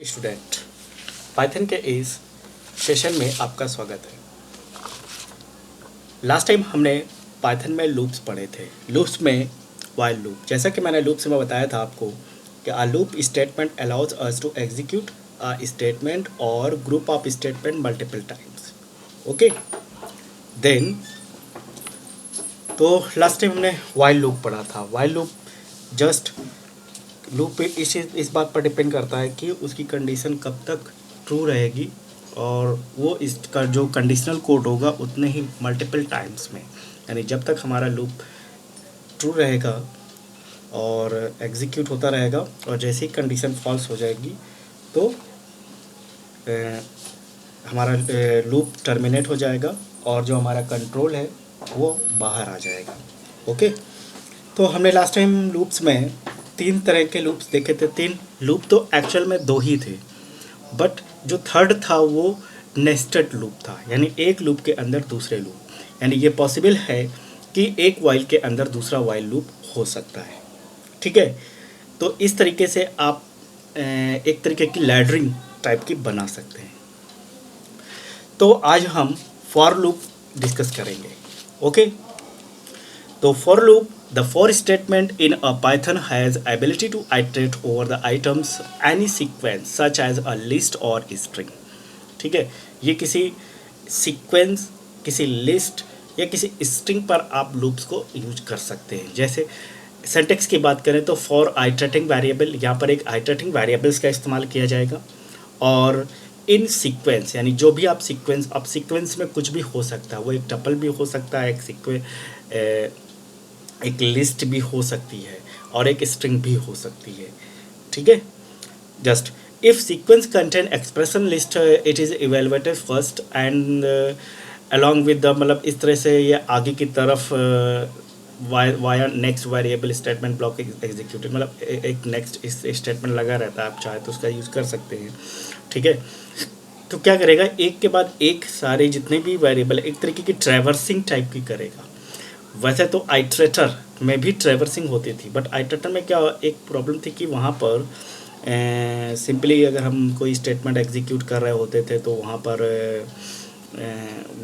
Student, Python के इस session में आपका स्वागत है। लास्ट टाइम हमने पाइथन में लूप्स पढ़े थे। लूप्स में वाइल लूप, जैसा कि मैंने लूप्स में बताया था आपको कि a loop statement allows us to execute a statement or group of statement multiple times. Okay, then तो लास्ट टाइम हमने वाइल लूप पढ़ा था। वाइल लूप जस्ट लूप पे इस बात पर डिपेंड करता है कि उसकी कंडीशन कब तक ट्रू रहेगी और वो इसका जो कंडीशनल कोड होगा उतने ही मल्टीपल टाइम्स में, यानी जब तक हमारा लूप ट्रू रहेगा और एग्जीक्यूट होता रहेगा और जैसे ही कंडीशन फॉल्स हो जाएगी तो हमारा लूप टर्मिनेट हो जाएगा और जो हमारा कंट्रोल है वो बाहर आ जाएगा। ओके, तो हमने लास्ट टाइम लूप्स में तीन तरह के लूप्स देखे थे। तीन लूप तो एक्चुअल में दो ही थे, बट जो थर्ड था वो नेस्टेड लूप था, यानी एक लूप के अंदर दूसरे लूप, यानी ये पॉसिबल है कि एक वाइल के अंदर दूसरा वाइल लूप हो सकता है। ठीक है, तो इस तरीके से आप एक तरीके की लैडरिंग टाइप की बना सकते हैं। तो आज हम फॉर लूप डिस्कस करेंगे। ओके, तो for loop, the for statement in a Python has ability to iterate over the items any sequence such as a list or string। ठीक है, ये किसी सीक्वेंस, किसी लिस्ट या किसी स्ट्रिंग पर आप लूप्स को यूज कर सकते हैं। जैसे सिंटैक्स की बात करें तो फॉर आइटरेटिंग वेरिएबल, यहाँ पर एक आइटरेटिंग वेरिएबल्स का इस्तेमाल किया जाएगा। और इन सीक्वेंस, यानी जो भी आप सीक्वेंस में कुछ भी हो सकता है, वो एक टपल भी हो सकता है, एक लिस्ट भी हो सकती है और एक स्ट्रिंग भी हो सकती है। ठीक है, just if sequence contain expression list it is evaluated first and along with the, मतलब इस तरह से ये आगे की तरफ via next variable statement block executed, मतलब एक नेक्स्ट स्टेटमेंट लगा रहता है, आप चाहे तो उसका यूज़ कर सकते हैं। ठीक है, तो क्या करेगा, एक के बाद एक सारे जितने भी वेरिएबल एक तरीके की ट्रैवर्सिंग टाइप की करेगा। वैसे तो आइट्रेटर में भी ट्रैवर्सिंग होती थी, बट आइट्रेटर में क्या एक प्रॉब्लम थी कि वहाँ पर सिंपली अगर हम कोई स्टेटमेंट एग्जीक्यूट कर रहे होते थे तो वहाँ पर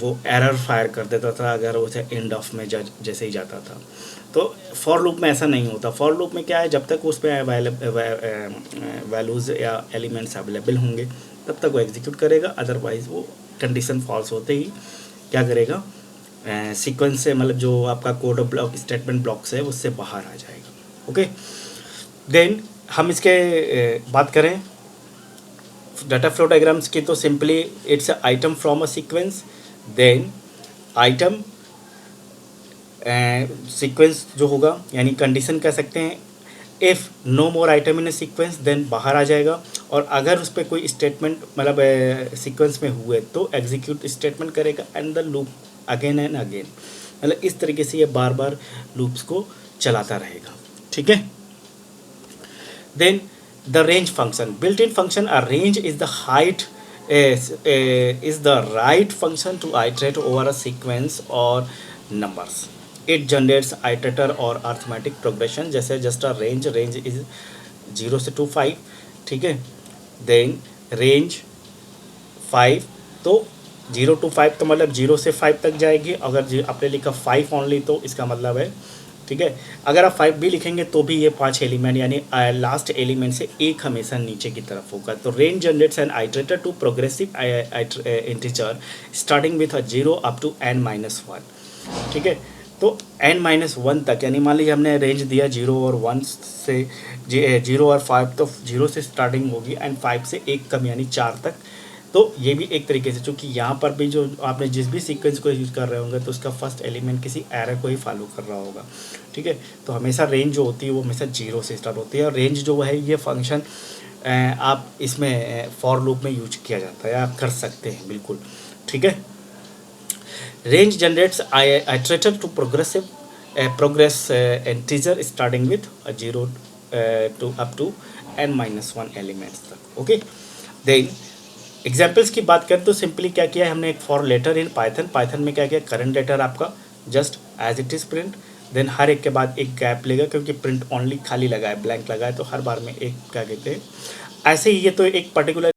वो एरर फायर कर देता था अगर उसे एंड ऑफ में जैसे ही जाता था। तो फॉर लूप में ऐसा नहीं होता। फॉर लूप में क्या है, जब तक उस पर वैल्यूज़ या एलिमेंट्स अवेलेबल होंगे तब तक वो एग्जीक्यूट करेगा, अदरवाइज़ वो कंडीशन फॉल्स होते ही क्या करेगा, सीक्वेंस से, मतलब जो आपका कोड ब्लॉक स्टेटमेंट ब्लॉक्स है उससे बाहर आ जाएगा। ओके, देन हम इसके बात करें डाटा फ्लो डायग्राम्स की, तो simply it's item from a sequence, then item sequence जो होगा, यानी कंडीशन कह सकते हैं, if no more item in a sequence then बाहर आ जाएगा, और अगर उस पर कोई स्टेटमेंट मतलब सीक्वेंस में हुए तो एग्जीक्यूट स्टेटमेंट करेगा and the loop again and again, मतलब इस तरीके से ये बार बार लूप्स को चलाता रहेगा। ठीक है, then the range function, built in function, a range is the height is the right function to iterate over a sequence or numbers. It generates iterator or arithmetic progression, जैसे just a range is 0 से 5। ठीक है, then range 5, तो 0 to 5 तो मतलब 0 से 5 तक जाएगी। अगर आपने लिखा 5 ओनली तो इसका मतलब है, ठीक है, अगर आप 5 भी लिखेंगे तो भी ये 5 एलिमेंट, यानी लास्ट एलिमेंट से एक हमेशा नीचे की तरफ होगा। तो range generates an iterator to progressive integer starting with 0 up to n-1। ठीक है, तो n-1 तक, यानी मान लीजिए हमने रेंज दिया 0 और 1 से 0 और 5, तो 0 से स्टार्टिंग होगी एंड 5 से एक कम यानी 4 तक। तो ये भी एक तरीके से, चूँकि यहाँ पर भी जो आपने जिस भी सीक्वेंस को यूज़ कर रहे होंगे तो उसका फर्स्ट एलिमेंट किसी एरर को ही फॉलो कर रहा होगा। ठीक है, तो हमेशा रेंज जो होती है वो हमेशा 0 से स्टार्ट होती है, और रेंज जो है ये फंक्शन आप इसमें फॉर लूप में यूज किया जाता है, आप कर सकते हैं बिल्कुल। ठीक है, range generates iterator to progress integer starting with 0 to up to n-1 elements तक। ओके, देन एग्जाम्पल्स की बात करें तो सिंपली क्या किया है हमने, एक फॉर लेटर इन पाइथन में क्या किया, करंट लेटर आपका just as it is print, then हर एक के बाद एक गैप लेगा, क्योंकि प्रिंट ओनली खाली लगा है, ब्लैंक लगा है, तो हर बार में एक क्या कहते हैं ऐसे ही ये तो एक पर्टिकुलर